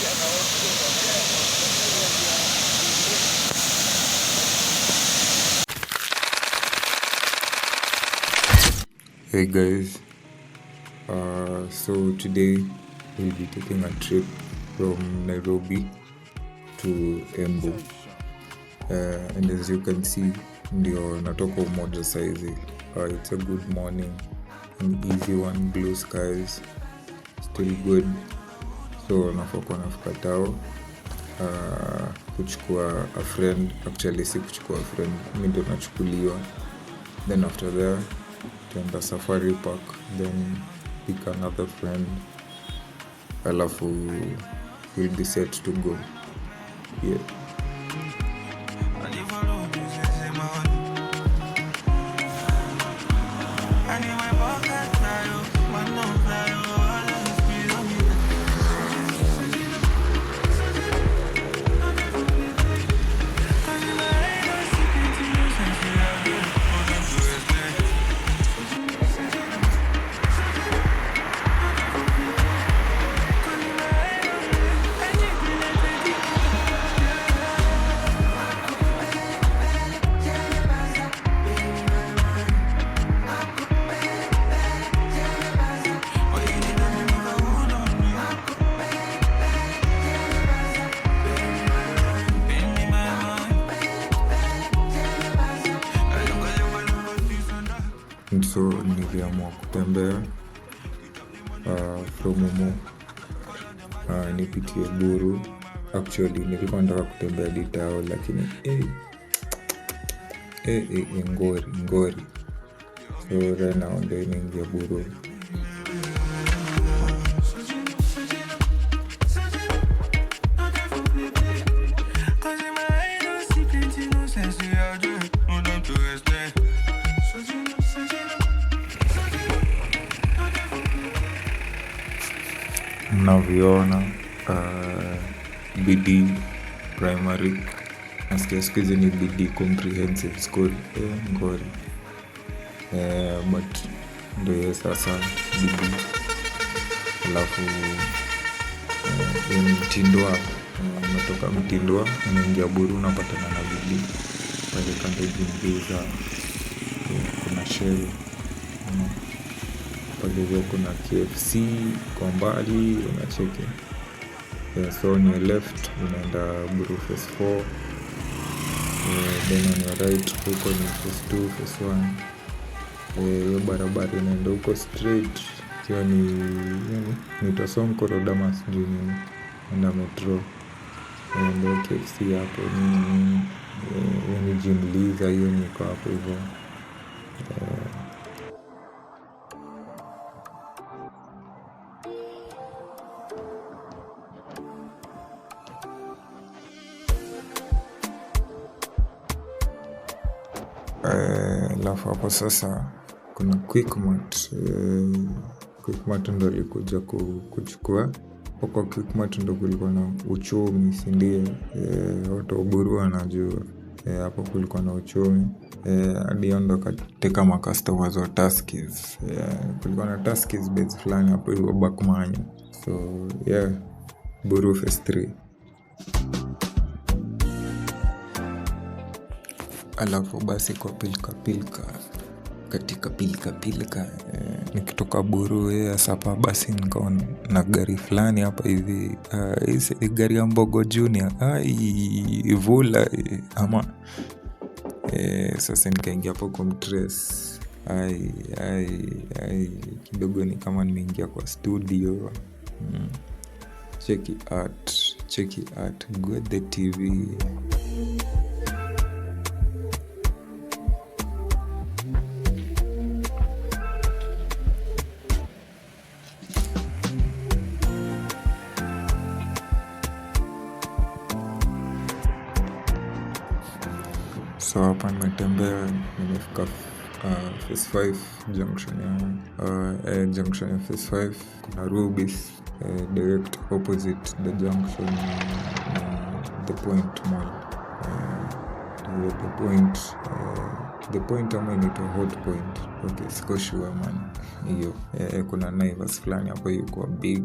Hey guys, so today we'll be taking a trip from Nairobi to Embu, and as you can see, ndio natoka Umoja saizi. It's a good morning, an easy one, blue skies, still good. So nafika tao kuchukua a friend, actually si kuchukua a friend, mimi ndo nachukuliwa. Then after there tuenda SafariPark, then pick another friend, alafu we'll be set to go. Yeah. So niliamua kutembea from Umo nipitie Buru. Actually nilikuwa nataka kutembea ditao, lakini ngori. So right now ndio nimeingia Buru. Mnavyoona BD primary, nasikia siku hizi ni BD comprehensive school, ngori, but ndio sasa BD. Alafu Mutindwa, umetoka Mutindwa unaingia Buru, unapatana na BD pale kando jimbiza, kuna Shell pale, kuna KFC kwa mbali unacheki. So on your left unaenda Buru phase 4, then on your right huko ni phase 2, phase 1. Hiyo barabara inaenda huko straight, hiyo ni Tosonko Rodamas juu enda metro. Ndio KFC hapo ni Jimliza, hiyo ni kwa hapo hivyo. Alafu hapo sasa kuna Quickmart. Quickmart ndo alikuja kuchukua. Kwa Quickmart ndo kulikuwa na uchumi, si ndio? Watu wa Buru wanajua. Hapo kulikuwa na uchumi. Hadi ndo kateka customers wa Tuskys. Kulikuwa na Tuskys base fulani hapo hivyo Bakmanyo. So yeah, Buru phase 3. Alafu basi kwa katika pilka nikitoka Buru sapa, basi nikaona na gari fulani hapa hivi, gari ya Mbogo Junior Vula ama sasa nikaingia hapo kumtrace. Kidogo ni kama nimeingia kwa studio. Check it out, good the TV. So hapa nimetembea, nimefika phase 5 junction ya phase 5. Kuna Rubis direct opposite the junction, the point mall. The point ama inaitwa hot point. Okay, siko sure man. hiyo. Kuna Naivas fulani hapo yuko big,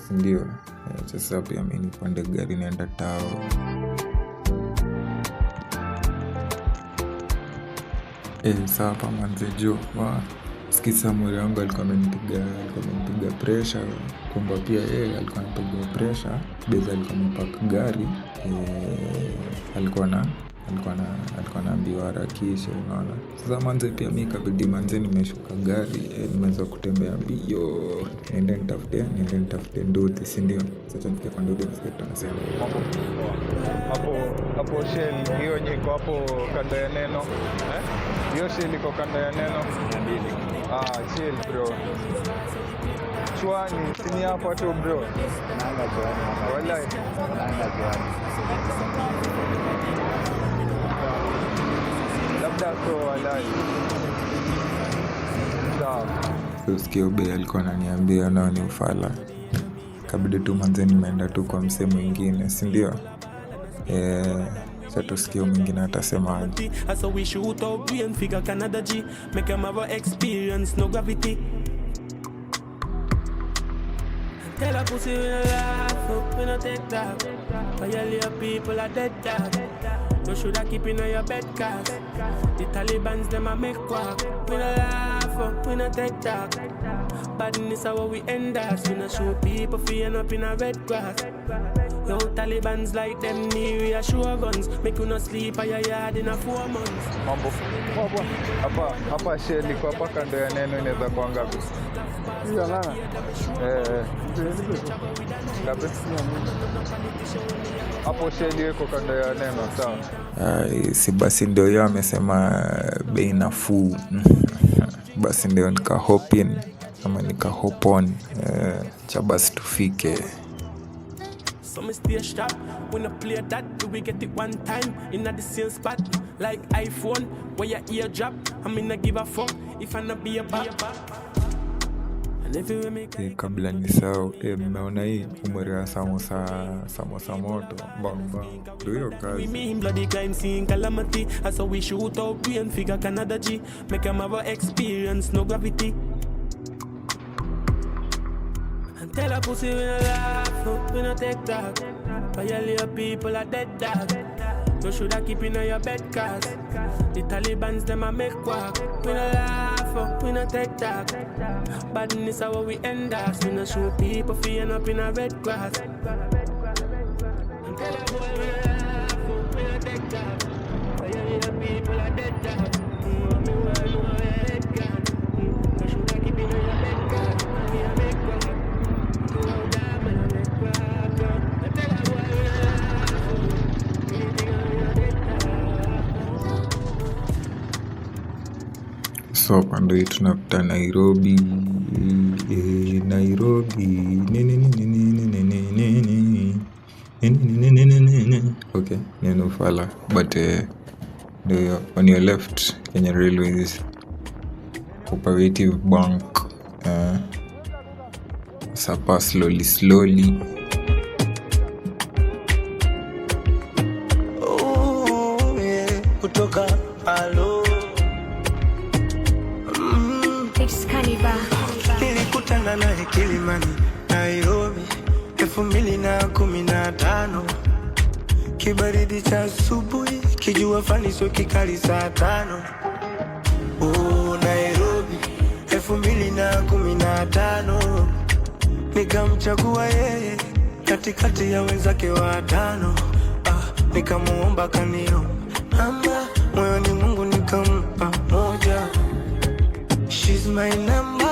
sindio? Sasa pia mimi nipande gari nienda tao. Sasa hapa manze jo, sikisa mwere wangu alikuwa amenipiga pressure, kwamba pia alikuwa anapiga pressure beza, alikuwa amepark gari, alikuwa anaambiwa harakisha, unaona. Sasa manze pia mimi kabidi manze nimeshuka gari, nimeanza kutembea mbio, niende nitafute nduthi, si ndio? Sasa nifike kwa nduthi nasema hapo Shell hiyo nyiko hapo kando ya neno, hiyo Shell iko kando ya neno. Shell bro, chwani sini hapo tu bro, naanga chwani wallahi, naanga chwani labda kwa wallahi. Sawa, usikie ube alikuwa ananiambia nao ni ufala, kabidi tu manze nimeenda tu kwa msemo mwingine, si ndio? Sasa tusikie mwingine atasema aje. So we shoot out and figure Canada G, make them have experience, no gravity. Tell a pussy we no laugh, we no take that. Violate people are dead dog. You shoulda keep in your bed cause the Talibans them a make quack. We no laugh, we no take that. Badness how we end us. We no show people feeling up in a red grass. Yo Talibans like them near sure guns. Make you no sleep at your yard in a 4 months. Mambo hapa Shell iko hapa kando ya neno, inaweza kuwa ngapi? Hiyo ngana. Ngapi? Hapo Shell iko kando ya neno, sawa. Si basi ndio yeye amesema bei nafuu. Basi ndio nika hop in ama nika hop on, cha basi tufike. So me stay sharp, when I play that, do we get it one time, in the same spot, like iPhone, where your ear drop, I'm in a give a fuck, if I not be a back. And if you make kabla nisahau, mmeona hii umwere ya samosa moto, bang, do hiyo kazi. We mean bloody crime scene calamity, as so we shoot out and figure Canada G, make them have experience, no gravity. Tell a pussy we no laugh, we no take talk. Violate people are dead dog. You shoulda keep in your bed cause the Talibans them a make quack. We no laugh, we no take talk. Badness how we end us. We no show people feeling up in a red grass. Tell a boy we no laugh, we no take talk. Violate people are dead dog. You shoulda keep in your bed cause we a make quack. So pando hii tunapita Nairobi. Okay, neno fala, but on your left Kenya Railways Cooperative Bank, sapa slowly. Kutoka alo nilikutana naye Kilimani, Nairobi 2015. Kibaridi cha asubuhi, kijua fani sio kikali saa 5. Nairobi 2015. Nikamchagua yeye katikati ya wenzake 5. Nikamuomba kanio namba, moyoni Mungu nikampa moja. She's my number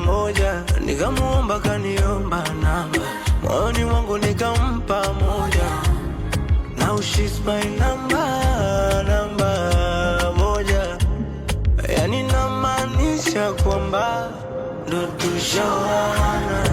moja. Nikamuomba kaniomba namba, moyoni Mungu nikampa moja. Now she's my number moja. Yani namaanisha kwamba ndo tushawana.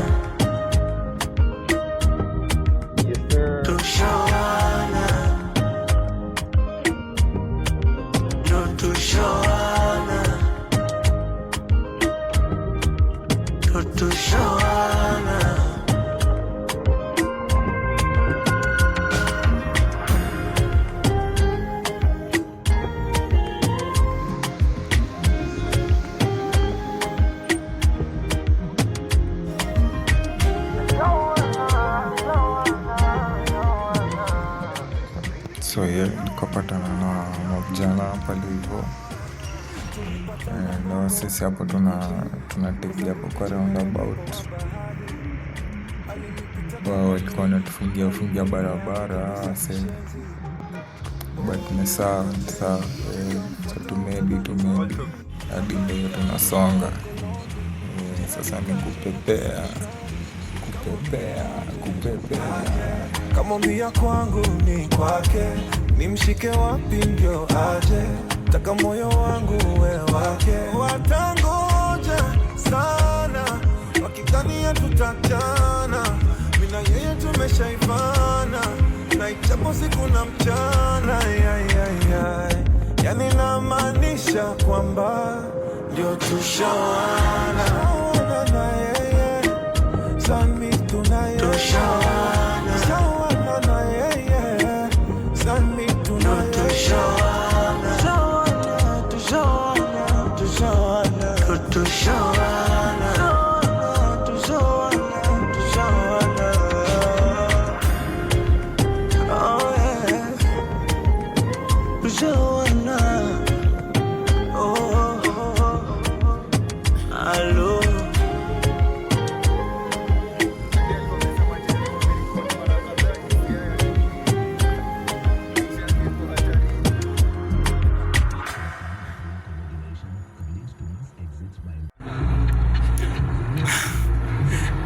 tukapatana na mvijana pale hivyo. Na sisi hapo tunategea hapo kwa roundabout. Wao walikuwa wanatufungia barabara but ni sawa. Tumedi hadi ndio tunasonga. Sasa ni kupepea. Kama mbia kwangu ni kwake, nimshike wapi ndio aje, taka moyo wangu uwe wake. Watangoja sana wakidhania tutachana, mimi na yeye tumeshaivana, na ichapo siku na mchana. Yani namaanisha kwamba ndio tushawana na yeye, sami tunaye tushawana na yeye, sami tunaye tushawana.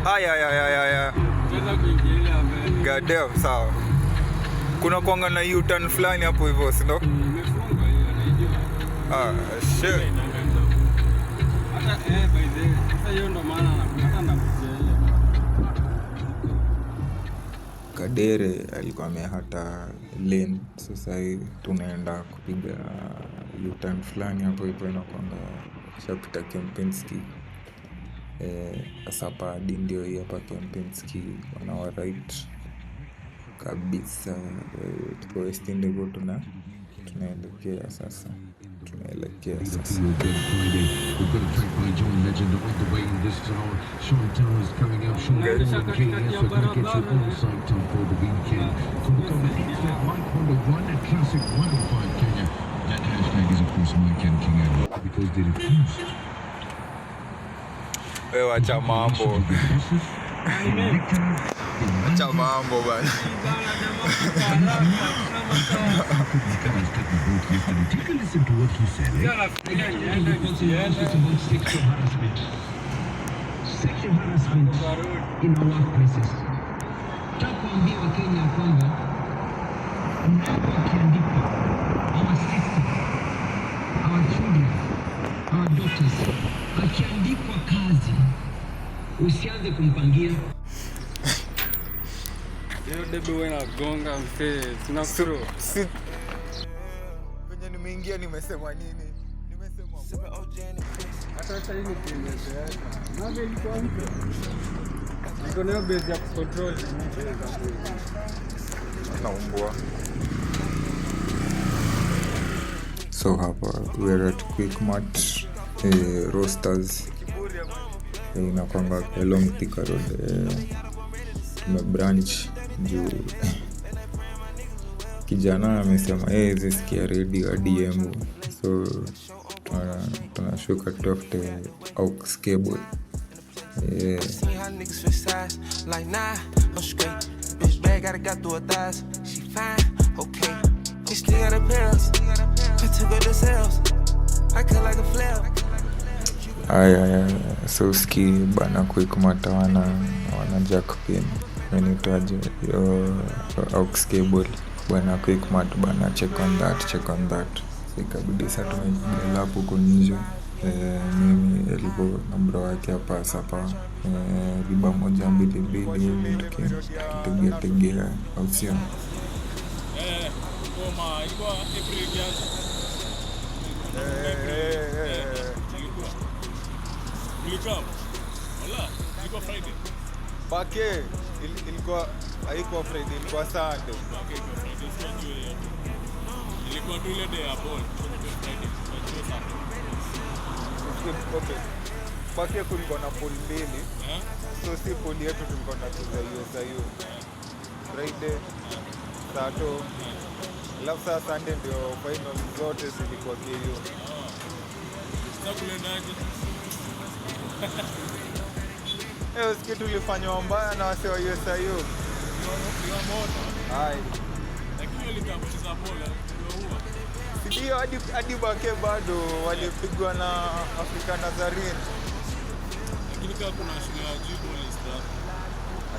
Aya. God damn, sawa. Kuna kuanga na U-turn fulani hapo hivyo, si ndio? Imefunga hiyo naijua. Shit. Hata by the way, sasa hiyo ndo maana nakujia hiyo. Kadere alikuwa amehata lane. Sasa tunaenda kupiga U-turn fulani hapo hivyo, inakwanga shapita Kempinski. Asapa hadi ndio hii hapa Kempinski on our right kabisa. Tuko West End hivyo tunaelekea sasa. Wewe acha mambo bana. Take a listen to what he said. Sexual harassment in our workplaces. Takuambia Wakenya kwamba mnapokiandikwa our sister, our children, our daughters, akiandikwa kazi usianze kumpangia. Hiyo debe wewe nagonga mzee, tunakuro. Venye nimeingia nimesema nini? Hata hii ni kimezoea. Nabe ilikuwa mpya. Niko nayo base ya control. Naumbwa. So hapa we are at Quickmart Roasters. Inakwanga along Thicka Road. Tumebranch juu kijana amesema zisikia radio hadi Embu, so tunashuka tutafute aux cable. So ski bana Quickmart wana jack pin wenitaje aux cable bana Quickmart bana, check on that. Ikabidi sasa tumepiga lapu huko nje. Mimi elivyo na bro wake hapa sapa riba moja mbili hivi tukitegea au sio? Koma ilikuwa April jana. Ilikuwa ilikuwa Friday. Pake ilikuwa haikuwa Friday, ilikuwa Sunday. Okay, ilikuwa Friday sio. Ilikuwa tu ile day ya ball. Friday, sio Sunday. Okay. Pake kulikuwa na pool mbili. So si pool yetu tulikuwa tunacheza hiyo. Friday, Saturday. Alafu saa Sunday ndio final zote zilikuwa KU. Sasa kulendaje? Usikie tulifanywa mbaya na wase wa USIU. Ndio moto. Hai. Lakini walikamcheza bola, ndio Ndio hadi bake bado walipigwa na Afrika Nazarene. lakini kama kuna shule ya juu polisi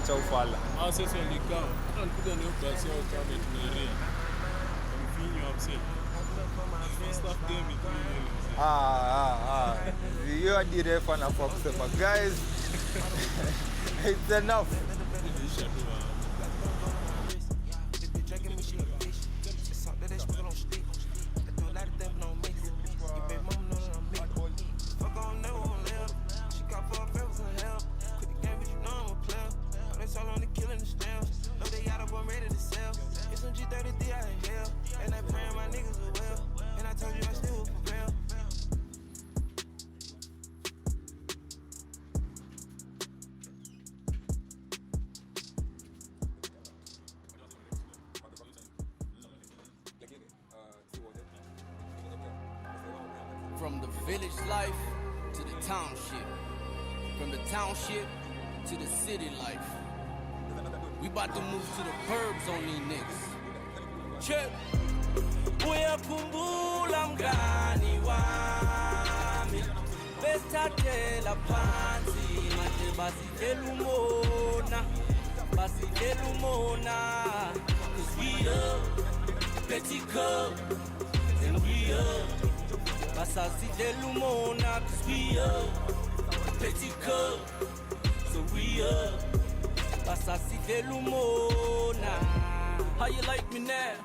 Acha ufala. sasa walikaa. Walikuja ni basi au kama tunaelea. Mfinyo upset. First game it. Hiyo hadi refa anafaa kusema guys. It's enough. From the village life to the township, from the township to the city life. We about to move to the burbs on these niggas. Check. Uyakumbula mgani wami, bestatela phansi, manje basitela umona, 'cause we up, petty cup, and we up. Basitela umona, 'cause we up, petty cup, so we up. Basitela umona. How you like me now?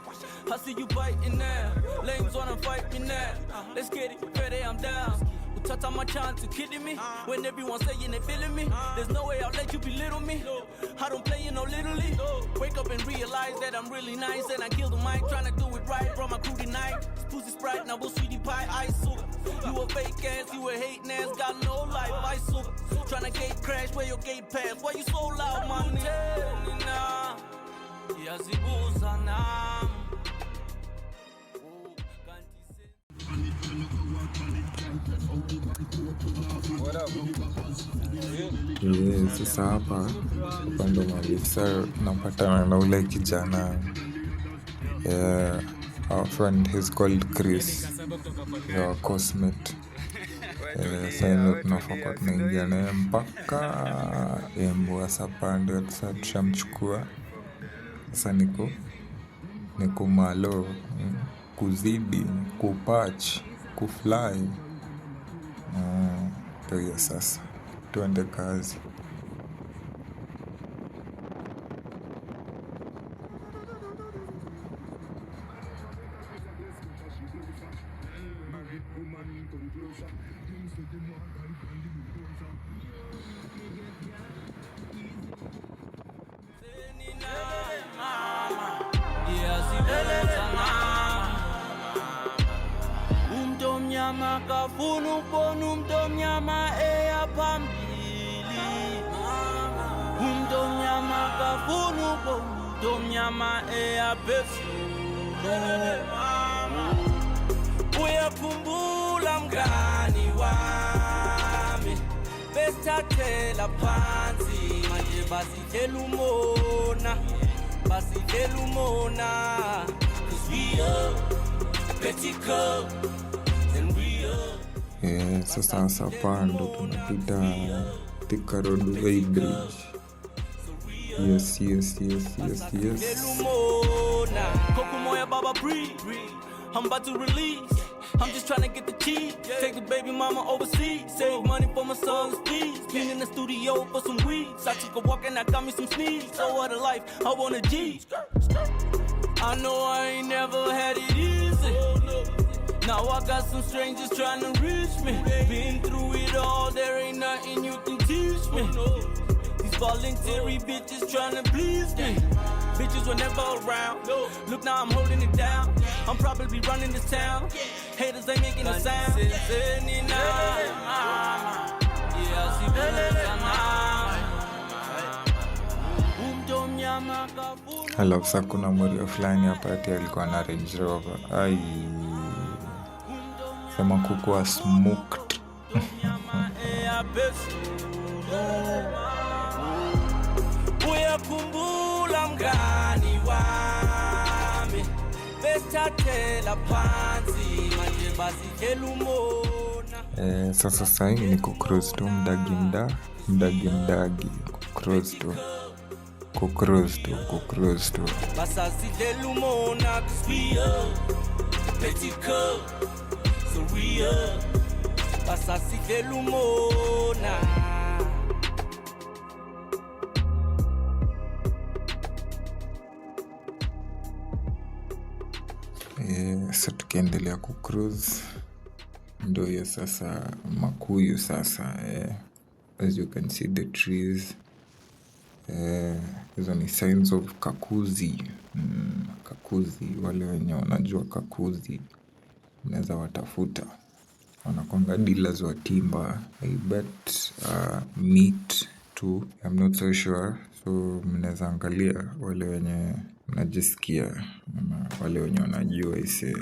I see you biting now. Lames wanna fight me now. Let's get it, ready, I'm down. Utata my chance, you kidding me? When everyone saying they feeling me, there's no way I'll let you belittle me. I don't play you no literally. Wake up and realize that I'm really nice and I kill the mic, trying to do it right. Brought my crew tonight. Pussy Sprite, now we'll sweetie pie, ice soup. You a fake ass, you a hating ass, got no life, ice soup. Tryna gate crash, where your gate pass? Why you so loud, man? What up? Sasa hapa pando malisa napatana na ule kijana. Our friend, he's called Chris, your cosmate. Sasa tunafaa kwa tunaingia naye mpaka Embu asapande. Sasa tushamchukua. Sasa niko malo kuzidi kupatch kufly. Ndio sasa tuende kazi. Umtomnyama kafuna ukubona umtomnyama eya phambili. Umtomnyama kafuna ukubona umtomnyama eya phezulu. Uyakhumbula mngani wami, besithathela phansi, manje basitshela umona, 'cause we up, petty cup. Sasa sapando tunapita Thicka Road, Weighbridge. Yes. I'm about to release. I'm just trying to get the cheese. Take the baby mama overseas. Save money for my son's fees. Clean in the studio for some weeds. I took a walk and I got me some sneeze. So what a life, I want a G. I know I ain't never had it easy. Now I got some strangers trying to reach me. Been through it all, there ain't nothing you can teach me. These voluntary bitches trying to please me. Bitches were never around. Look, now I'm holding it down. I'm probably running this town. Haters ain't making a sound. Umtomnyama kafuna Alafu sasa kuna morio fulani hapa ati alikuwa na Range Rover. Ai, sema kukuwa smoked. Uyakumbula mgani wami bestatela panzi manje basi kelumona. Sasa sahi ni kucross tu mdagi kucross tu Basa sidelumona kuswia petit cœur sourire basa sidelumona. Sasa tukiendelea kucruise ndio hiyo sasa Makuyu sasa. As you can see the trees, hizo ni signs of Kakuzi. Kakuzi, wale wenye wanajua Kakuzi mnaweza watafuta, wanakuanga dealers wa timber. I bet meat too, I'm not so sure, so mnaweza angalia wale wenye mnajisikia wale wenye wanajua ise.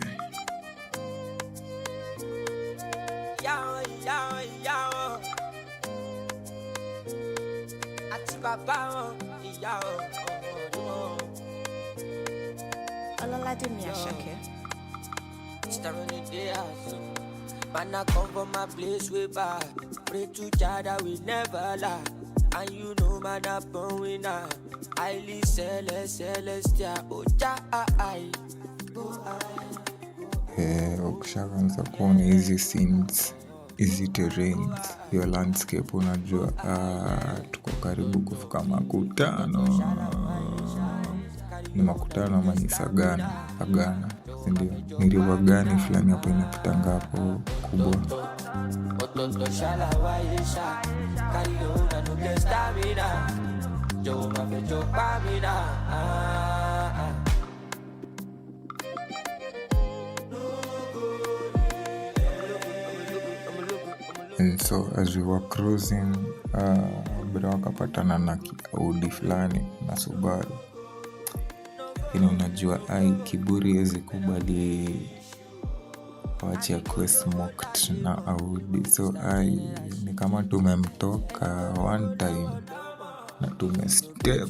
Man, I come from my place way back. Pray to God that we never lie. And you know man, I'm born winner. Highly celestial. Oh, I. Ukishaanza kuona hizi scenes, hizi terrains, hiyo landscape, unajua tuko karibu kufika Makutano. Ni Makutano ama ni Sagana, sindio? Ni river gani fulani hapo inapitanga hapo kubwa. And so as we were cruising, bila wakapatana na Audi fulani na Subaru. Lakini unajua kiburi haiwezi kubali wache kuwe smoked na Audi. So ni kama tumemtoka one time na tumestep.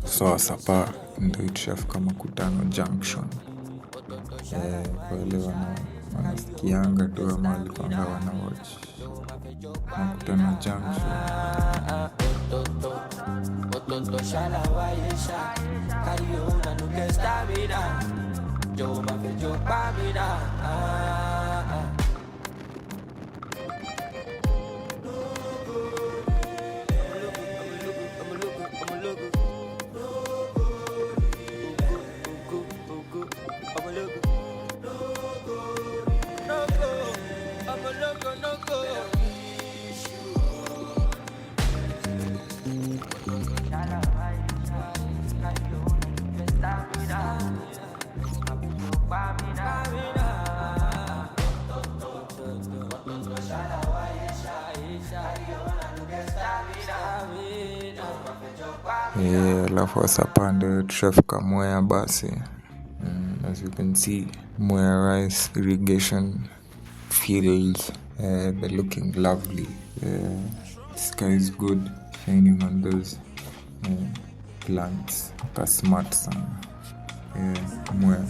So sapa ndio itashafika Makutano Junction. Wale wanasikianga tu ama walikuanga wanawatch Makutano Junction. Alafu asapande tushafika Mwea basi. As you can see, Mwea rice irrigation fields, they're looking lovely. Sky is good, shining on those plants. Smart sana. Mwea.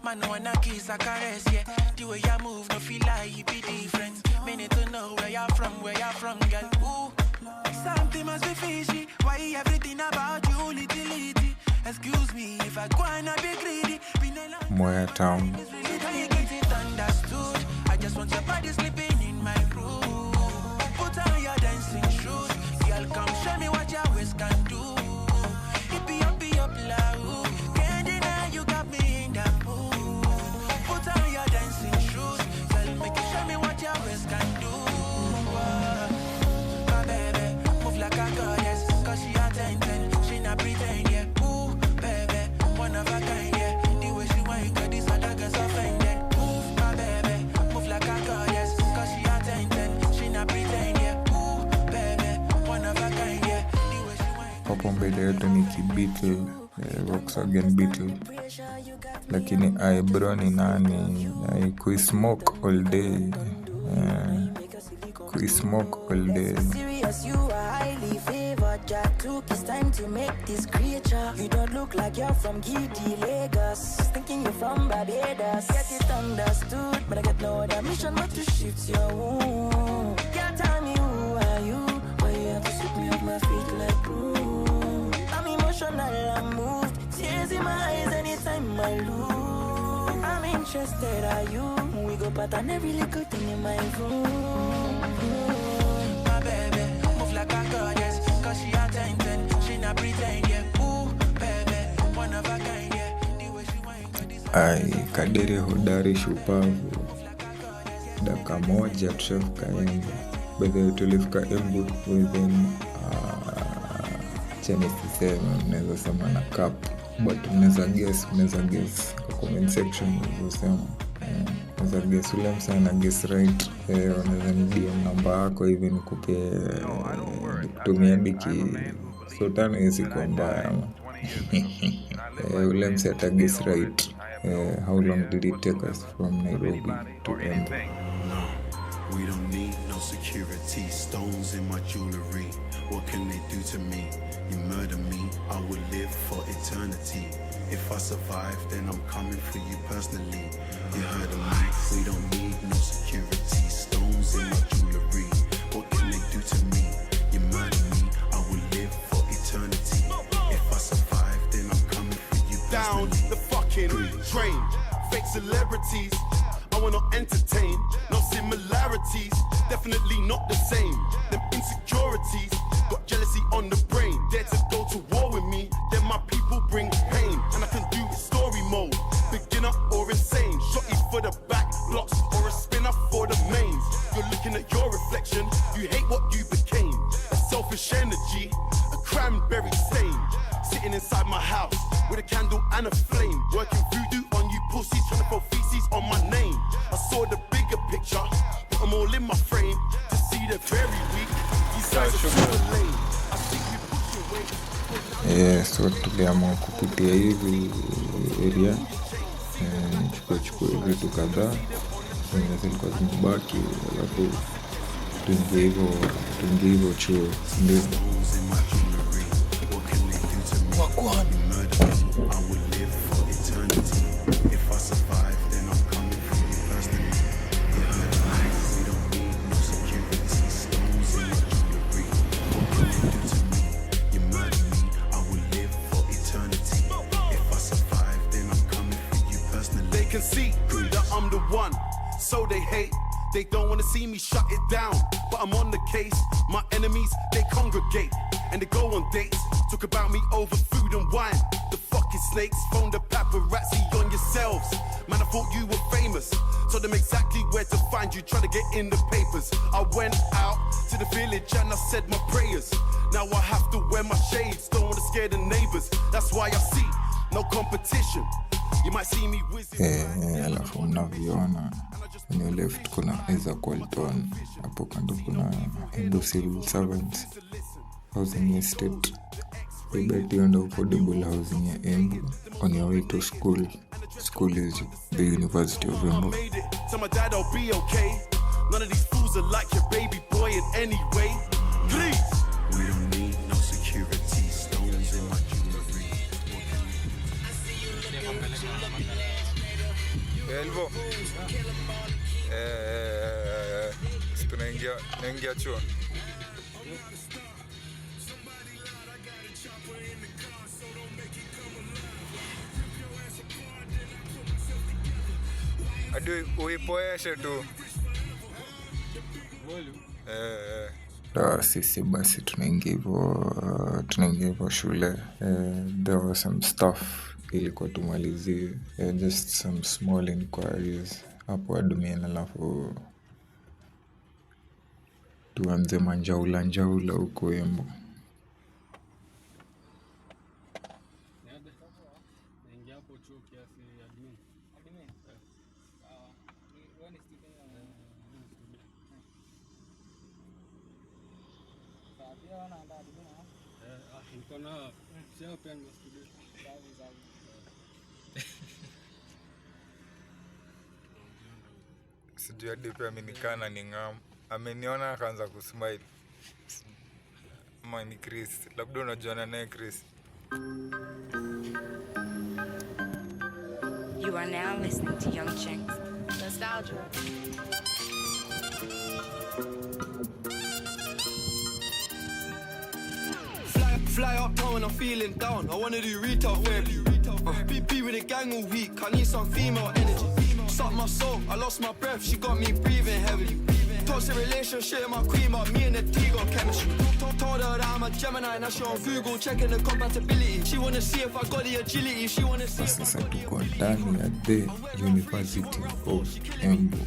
Man, when I kiss, I caress, yeah. The way I move, no feel like you be different. Meaning to know where you're from, girl. Ooh, something must be fishy. Why everything about you, little. Excuse me if I go and be greedy. Mwea Town. I just want your body sleeping in my room. Put on your dancing shoes. Girl, come show me what your waist can do. Be up, loud. Can't deny you got me in that mood. Put on your dancing shoes. Girl, make you show me what your waist can do. My baby, move like a goddess. Cause she attention, she not pretend, yeah. Ooh, baby, hapo mbele yetu ni Beetle, Volkswagen Beetle. Lakini bro ni nani? Smoke all day. Smoke all day. Serious, you are highly favored. Jack Luke, it's time to make this creature. You don't look like you're from Giddy, Lagos. Thinking you're from Barbados. Get it understood, but I get no other mission but to shift your wound. Can't tell me who are you? Why you have to sweep me off my feet like broom? I'm emotional, I'm moved. Tears in my eyes anytime I lose. I'm interested, are you? We go pattern every little thing in my room. My baby, move like a goddess. Cause she attention, she not pretend, yeah. Ooh, baby, one of a kind, yeah. The way she whine, Kadiri hodari shupavu. Dakika moja tushafika Embu. Bedhe tulifika Embu within sema, mnaweza sema na cup. But mnaweza guess kwa comment section mnaweza guess ule msana guess right. Unaweza DM namba yako hivi nikupe kutumia diki sotana hizi kwa mbaya. Ule msata guess right. How long did it take us from Nairobi to Embu? We don't need no security, stones in my jewelry. What can they do to me? You murder me, I will live for eternity. If I survive, then I'm coming for you personally. You heard of me, we don't need no security, stones in my jewelry. What can they do to me? You murder me, I will live for eternity. If I survive, then I'm coming for you personally. Down the fucking train, fake celebrities. I wanna entertain, no similarities, definitely not the same. Them insecurities, got jealousy on the brain. Dare to go to war with me, then my people bring pain. And I can do story mode, beginner or insane. Shotty for the back blocks, or a spinner for the mains. You're looking at your reflection, you hate what you became. A selfish energy, a cranberry stain. Sitting inside my house, with a candle and a flame. Working voodoo on you pussies, trying to throw feces on my name. I saw the bigger picture, put them all in my frame. To see the very weak, these guys are super lame. I think we push away. So tuliamua kupitia hivi area, chukua vitu kadhaa zenye zilikuwa zimebaki, alafu tuingie hivyo chuo, ndio so they hate. They don't want to see me shut it down, but I'm on the case. My enemies, they congregate and they go on dates. Talk about me over food and wine. The fucking snakes phone the paparazzi on yourselves. Man, I thought you were famous, told them exactly where to find you, try to get in the papers. I went out to the village and I said my prayers. Now I have to wear my shades, don't want to scare the neighbors. That's why I see no competition. You might see me whizzing. Alafu mnavyoona kwenye left kuna Izaak Walton, hapo kando kuna Embu Civil Servants Housing Estate. We bet you under affordable housing ya Embu on your way to school. School is the University of Embu. Tell my dad I'll be okay. None of these fools are like your baby boy in any way. Please. We don't need no security, stones in my jewelry. Elvo. Tunaingia chuo. Adi uipoeshe tu. Sisi basi tunaingia hivyo shule. There was some stuff ilikuwa tumalizie, just some small inquiries hapo admin, alafu tuanze manjaula huko Embu. Niko na sio pen studio. Sijui hadi pia amenikana ni ngam. Ameniona akaanza kusmile. Ama ni Chris. Labda unajuana naye Chris. You are now listening to Young Chinks. Nostalgia. Fly up town when I'm feeling down. I wanna do retail therapy. Be with the gang all week. I need some female energy. Suck my soul, I lost my breath. She got me breathing heavily. Toxic relationship with my queen, but me and the T got chemistry. Told her that I'm a Gemini, now she on Google checking the compatibility. She wanna see if I got the agility. She wanna see if I got the ndani ya the University of Embu.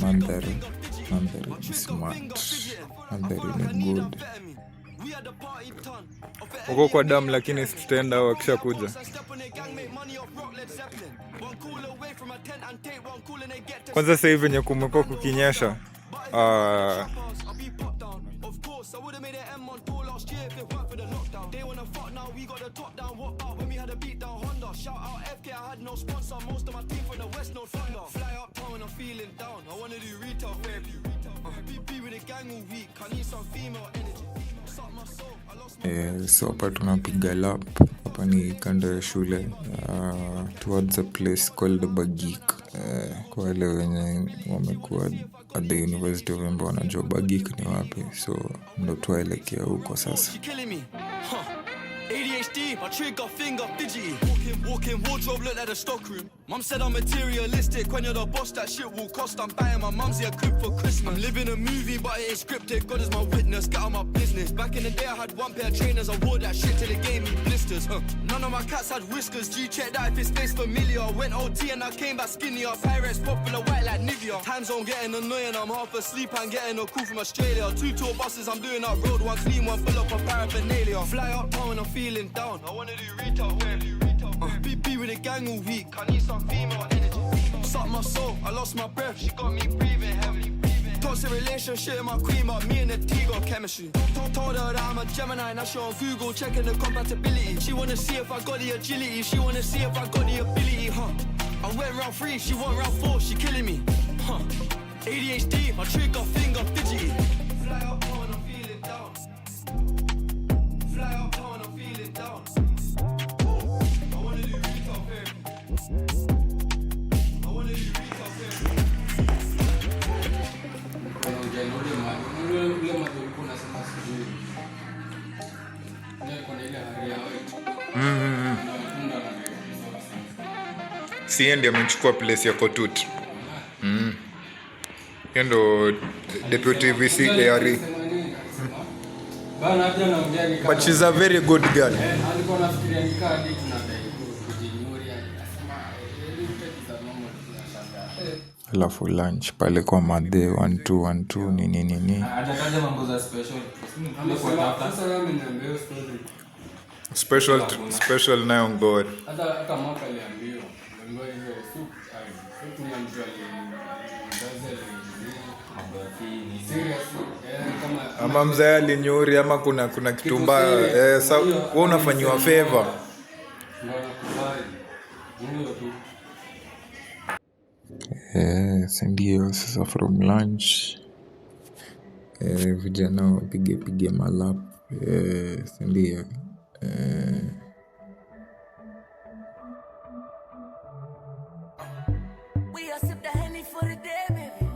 Mandhari ni smart. Mandhari ni good. Uko kwa damu lakini tutaenda wakisha kuja. Kwanza sasa hivi venye kumekuwa kukinyesha. So hapa tunapiga lap. Hapa ni kando ya shule towards a place called Bagik. Kwa wale wenye wamekuwa at the University of Embu wanajua Bagik ni wapi, so ndo tuelekea huko sasa. ADHD, my trigger finger fidgety. Walking wardrobe look like a stock room. Mum said I'm materialistic. When you're the boss, that shit will cost. I'm buying my mumsy a crib for Christmas. I'm living a movie, but it ain't scripted. God is my witness. Get out my business. Back in the day, I had one pair of trainers. I wore that shit till it gave me blisters. None of my cats had whiskers. G-check that if it stays familiar. Went OT and I came back skinnier. Pirates popular white like Nivea. Time zone getting annoying. I'm half asleep and getting a call from Australia. 2 tour buses, I'm doing that road. 1 clean, 1 full up of paraphernalia. Fly up town and I'm feeling down. I wanna do retail therapy. Be with the gang all week. I need some female energy. Suck my soul, I lost my breath. She got me breathing heavily. Toxic relationship with my queen, but me and the T got chemistry. Told her that I'm a Gemini, now she on Google checking the compatibility. She wanna see if I got the agility. She wanna see if I got the ability. I went round 3, she went round 4. She killing me. ADHD, my trigger finger fidgety. Fly up when I'm feeling down. Fly up when I'm feeling down. Si ndiye amechukua place ya Kotut. Ndo deputy VC ARE. But she's a very good girl. Alikuwa nafikiria nikaa hadi tunadai kujinyuri Alafu lunch pale kwa Madhe 1212 nini. Atataja mambo za special. Sasa wewe umeniambia story. Special nayo ngod. Hata mwaka aliambiwa. Ngod hiyo soup ni mtu ama mzee alinyuri ama kuna kitu mbaya sasa wewe unafanywa favor. Ndio sasa from lunch vijana wapige malap ndio We are sip the Henny for the day, baby.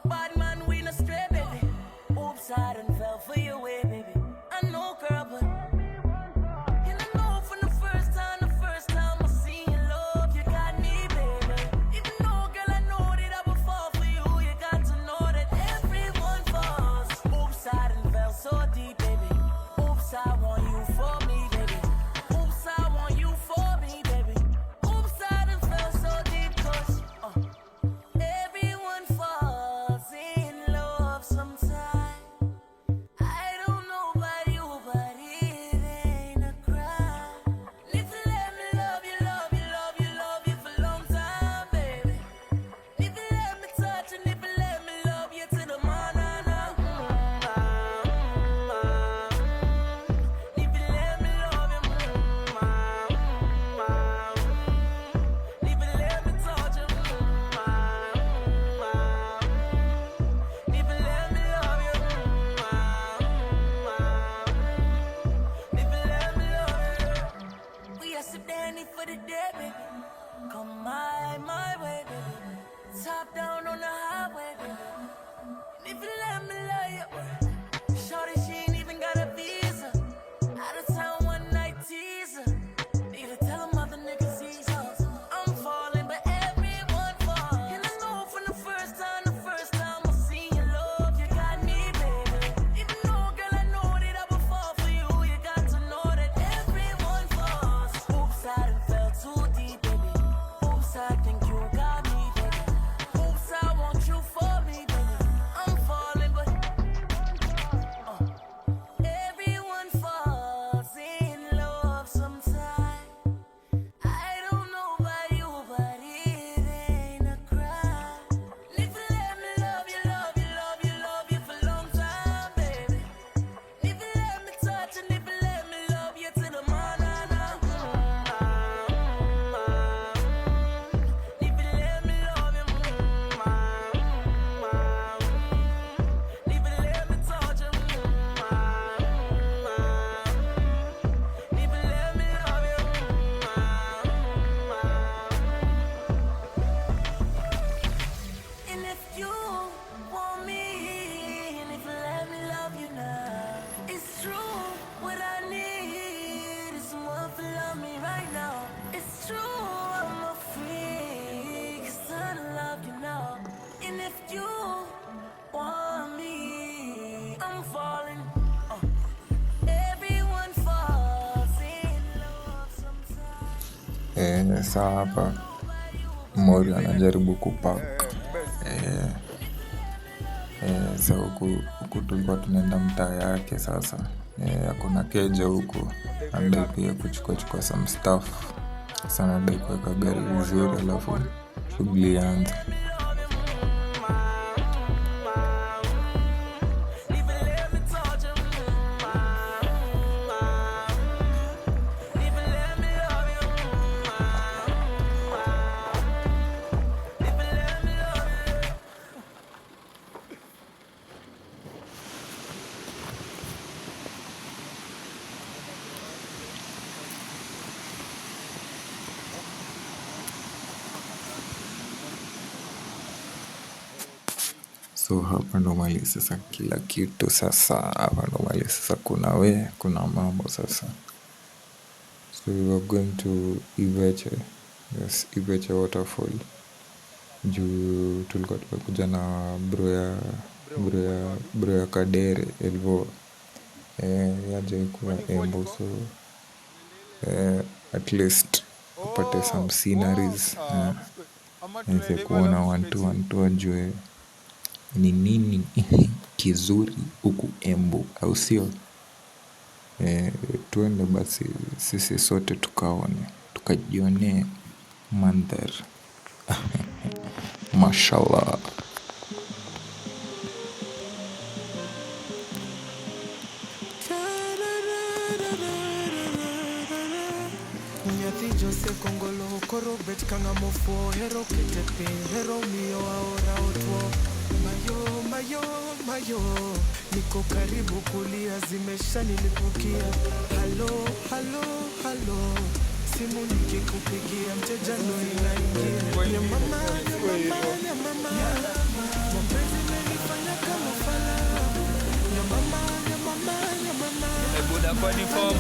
Bad man, we no stray, baby. Oops, I done fell for your way, baby. I know, girl, but and I know from the first time I seen your love, you got me, baby. Even though, girl, I know that I would fall for you, you got to know that everyone falls. Oops, I done fell so deep, baby. Oops, I want you for me, baby. Oops, I want you for me, baby. Oops, I done fell so deep, 'cause everyone falls in love sometime. Saa hapa Mori anajaribu kupark. Sa huku tulikuwa tunaenda mtaa yake sasa. Hakuna keja huku. Anadai pia kuchukua some stuff. Sasa anadai kuweka gari vizuri alafu shughuli ianze. So hapa ndo mali sasa kila kitu sasa. Hapa ndo mali sasa kuna mambo sasa. So we were going to Iveche. Yes, Iveche Waterfall. Juu tulikuwa tumekuja na bro ya Kadere Elvo. Yaje kuwa Embu, so at least upate some sceneries. Nise kuona wantu wajue ni nini kizuri huku Embu, au sio? Tuende basi sisi sote tukajionee mandhari. Mashallah. Jose Kongolo Koro Bet Kangamofo Hero Ketepe Hero Mio Aora Otwo Mayo niko karibu kulia zimesha nilipokia. Halo simu nikikupigia mteja ndo inaingia. Ya mama mapenzi menifanya kama fala. Ya mama Buda kwa ni form.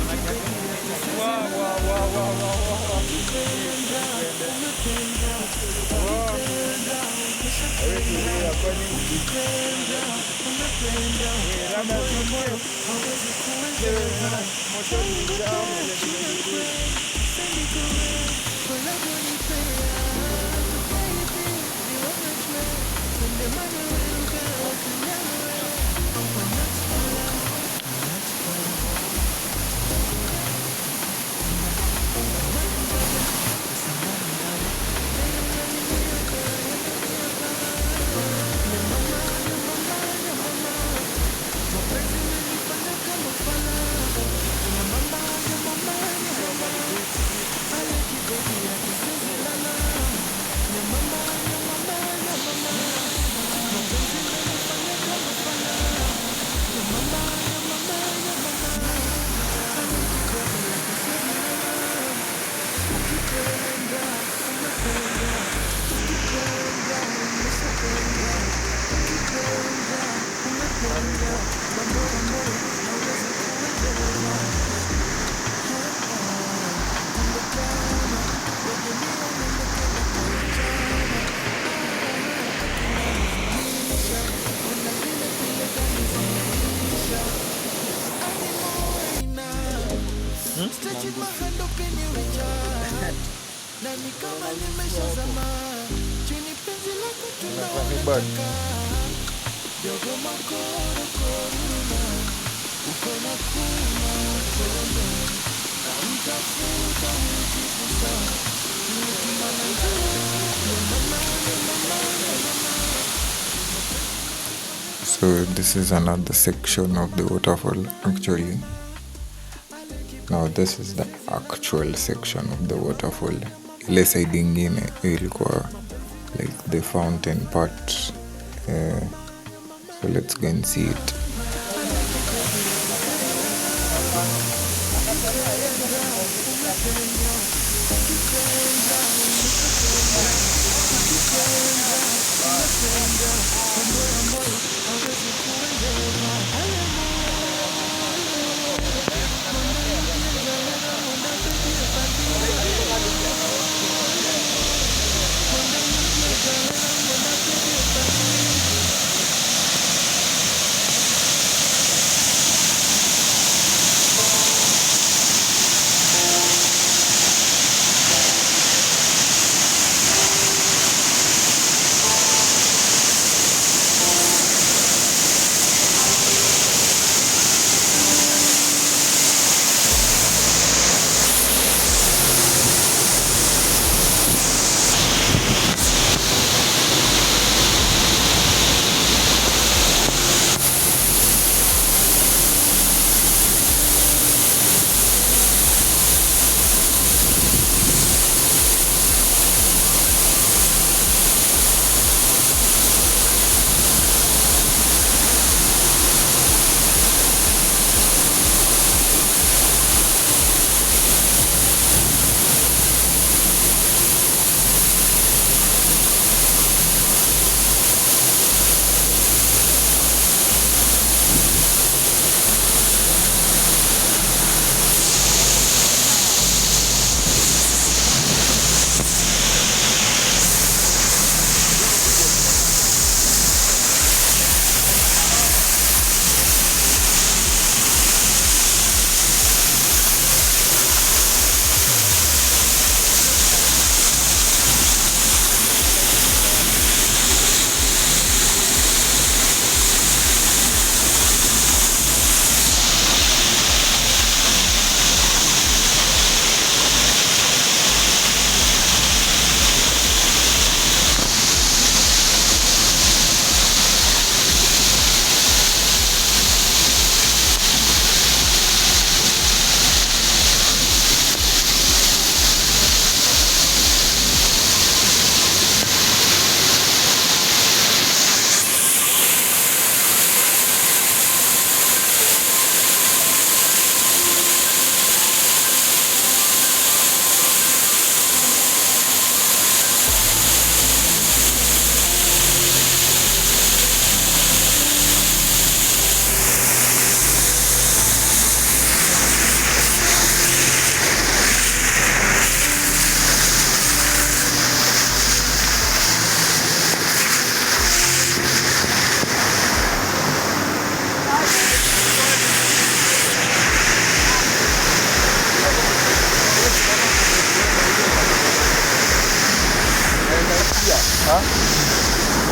So this is another section of the waterfall actually. Now this is the actual section of the waterfall. Ile side ingine ilikuwa like the fountain part. So let's go and see it.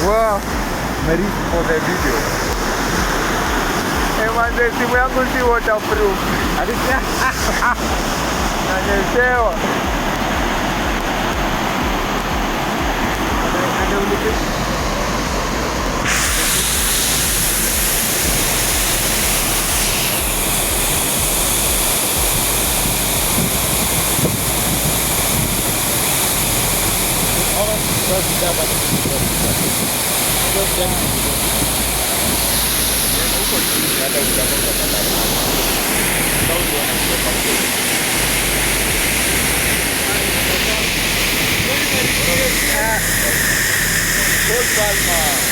Wow, ready for the video. Manze, simu yangu si waterproof. Nanyeshewa. Good Palma.